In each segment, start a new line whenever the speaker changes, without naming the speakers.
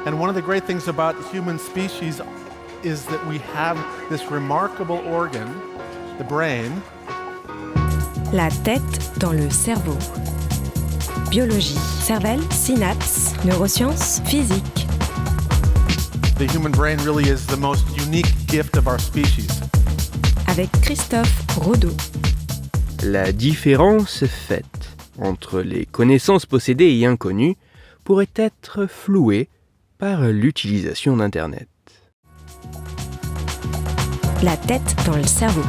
And one of the great things about human species is that we have this remarkable organ, the brain.
La tête dans le cerveau. Biologie, cervelle, synapses, neurosciences, physique.
The human brain really is the most unique gift of our species.
Avec Christophe Rodeau.
La différence faite entre les connaissances possédées et inconnues pourrait être flouée par l'utilisation d'Internet.
La tête dans le cerveau.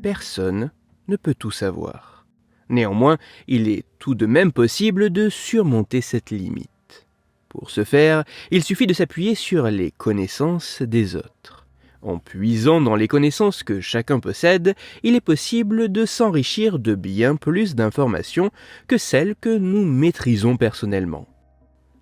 Personne ne peut tout savoir. Néanmoins, il est tout de même possible de surmonter cette limite. Pour ce faire, il suffit de s'appuyer sur les connaissances des autres. En puisant dans les connaissances que chacun possède, il est possible de s'enrichir de bien plus d'informations que celles que nous maîtrisons personnellement.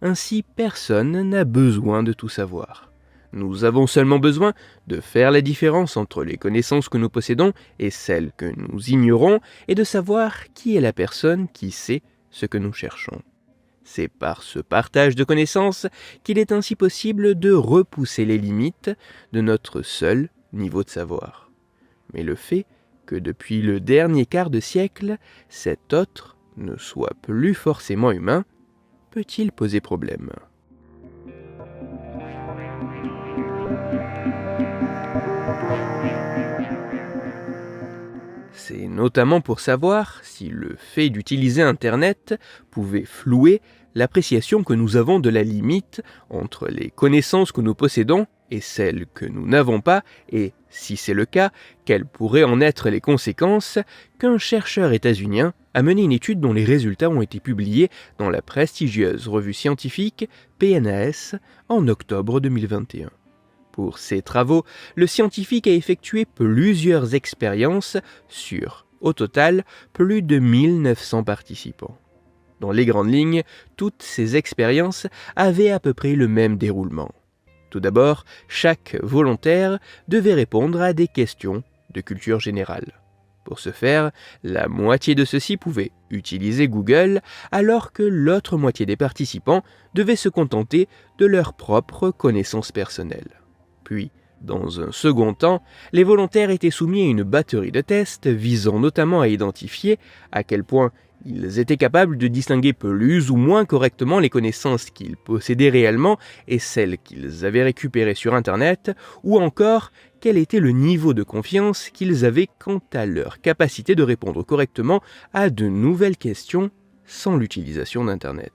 Ainsi, personne n'a besoin de tout savoir. Nous avons seulement besoin de faire la différence entre les connaissances que nous possédons et celles que nous ignorons et de savoir qui est la personne qui sait ce que nous cherchons. C'est par ce partage de connaissances qu'il est ainsi possible de repousser les limites de notre seul niveau de savoir. Mais le fait que depuis le dernier quart de siècle, cet autre ne soit plus forcément humain, peut-il poser problème ? C'est notamment pour savoir si le fait d'utiliser Internet pouvait flouer l'appréciation que nous avons de la limite entre les connaissances que nous possédons et celles que nous n'avons pas, et, si c'est le cas, quelles pourraient en être les conséquences, qu'un chercheur états-unien a mené une étude dont les résultats ont été publiés dans la prestigieuse revue scientifique PNAS en octobre 2021. Pour ces travaux, le scientifique a effectué plusieurs expériences sur, au total, plus de 1900 participants. Dans les grandes lignes, toutes ces expériences avaient à peu près le même déroulement. Tout d'abord, chaque volontaire devait répondre à des questions de culture générale. Pour ce faire, la moitié de ceux-ci pouvaient utiliser Google, alors que l'autre moitié des participants devait se contenter de leurs propres connaissances personnelles. Puis, dans un second temps, les volontaires étaient soumis à une batterie de tests visant notamment à identifier à quel point ils étaient capables de distinguer plus ou moins correctement les connaissances qu'ils possédaient réellement et celles qu'ils avaient récupérées sur Internet, ou encore quel était le niveau de confiance qu'ils avaient quant à leur capacité de répondre correctement à de nouvelles questions sans l'utilisation d'Internet.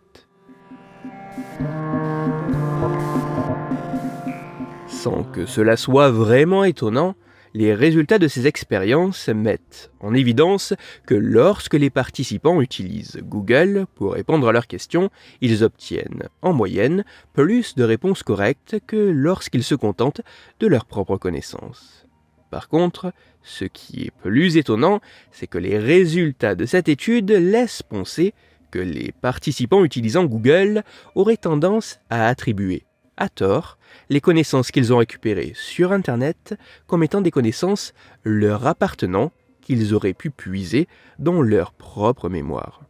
Sans que cela soit vraiment étonnant, les résultats de ces expériences mettent en évidence que lorsque les participants utilisent Google pour répondre à leurs questions, ils obtiennent, en moyenne, plus de réponses correctes que lorsqu'ils se contentent de leurs propres connaissances. Par contre, ce qui est plus étonnant, c'est que les résultats de cette étude laissent penser que les participants utilisant Google auraient tendance à attribuer, à tort, les connaissances qu'ils ont récupérées sur Internet comme étant des connaissances leur appartenant qu'ils auraient pu puiser dans leur propre mémoire.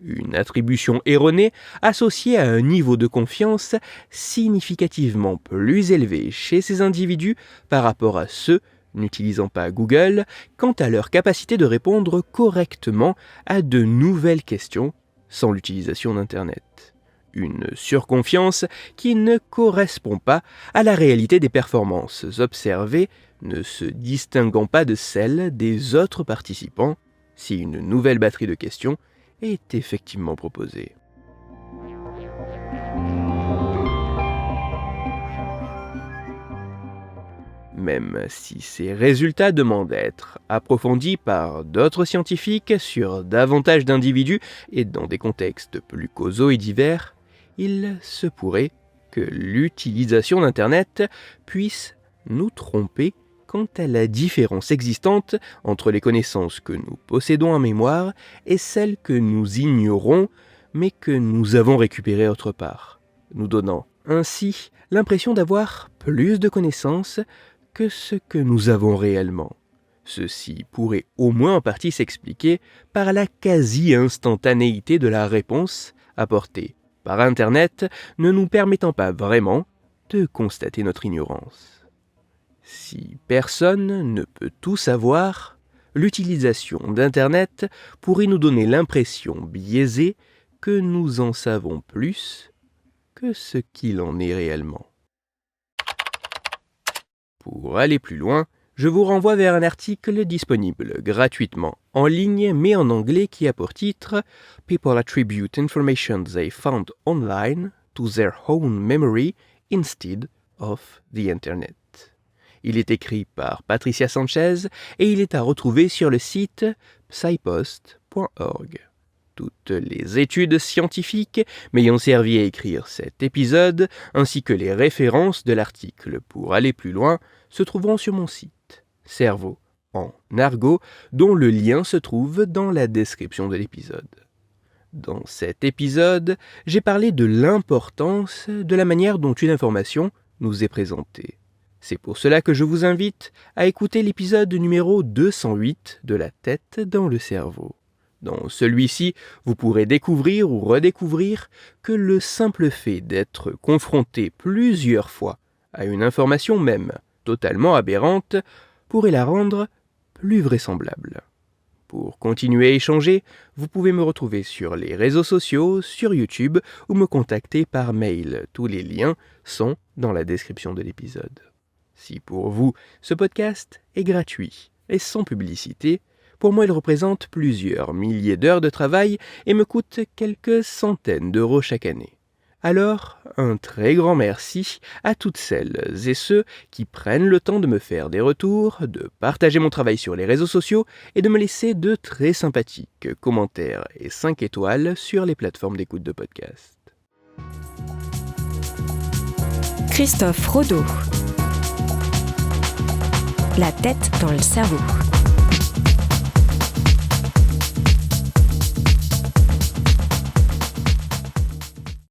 Une attribution erronée associée à un niveau de confiance significativement plus élevé chez ces individus par rapport à ceux n'utilisant pas Google quant à leur capacité de répondre correctement à de nouvelles questions sans l'utilisation d'Internet. Une surconfiance qui ne correspond pas à la réalité des performances observées, ne se distinguant pas de celles des autres participants, si une nouvelle batterie de questions est effectivement proposée. Même si ces résultats demandent à être approfondis par d'autres scientifiques sur davantage d'individus et dans des contextes plus causaux et divers, il se pourrait que l'utilisation d'Internet puisse nous tromper quant à la différence existante entre les connaissances que nous possédons en mémoire et celles que nous ignorons mais que nous avons récupérées autre part, nous donnant ainsi l'impression d'avoir plus de connaissances que ce que nous avons réellement. Ceci pourrait au moins en partie s'expliquer par la quasi-instantanéité de la réponse apportée par Internet, ne nous permettant pas vraiment de constater notre ignorance. Si personne ne peut tout savoir, l'utilisation d'Internet pourrait nous donner l'impression biaisée que nous en savons plus que ce qu'il en est réellement. Pour aller plus loin, je vous renvoie vers un article disponible gratuitement en ligne mais en anglais qui a pour titre « People attribute information they found online to their own memory instead of the Internet ». Il est écrit par Patricia Sanchez et il est à retrouver sur le site psypost.org. Toutes les études scientifiques m'ayant servi à écrire cet épisode, ainsi que les références de l'article pour aller plus loin, se trouveront sur mon site, Cerveau en argot, dont le lien se trouve dans la description de l'épisode. Dans cet épisode, j'ai parlé de l'importance de la manière dont une information nous est présentée. C'est pour cela que je vous invite à écouter l'épisode numéro 208 de La tête dans le cerveau. Dans celui-ci, vous pourrez découvrir ou redécouvrir que le simple fait d'être confronté plusieurs fois à une information même totalement aberrante pourrait la rendre plus vraisemblable. Pour continuer à échanger, vous pouvez me retrouver sur les réseaux sociaux, sur YouTube ou me contacter par mail. Tous les liens sont dans la description de l'épisode. Si pour vous, ce podcast est gratuit et sans publicité, pour moi il représente plusieurs milliers d'heures de travail et me coûte quelques centaines d'euros chaque année. Alors, un très grand merci à toutes celles et ceux qui prennent le temps de me faire des retours, de partager mon travail sur les réseaux sociaux et de me laisser de très sympathiques commentaires et 5 étoiles sur les plateformes d'écoute de podcast.
Christophe Rodeau. La tête dans le cerveau.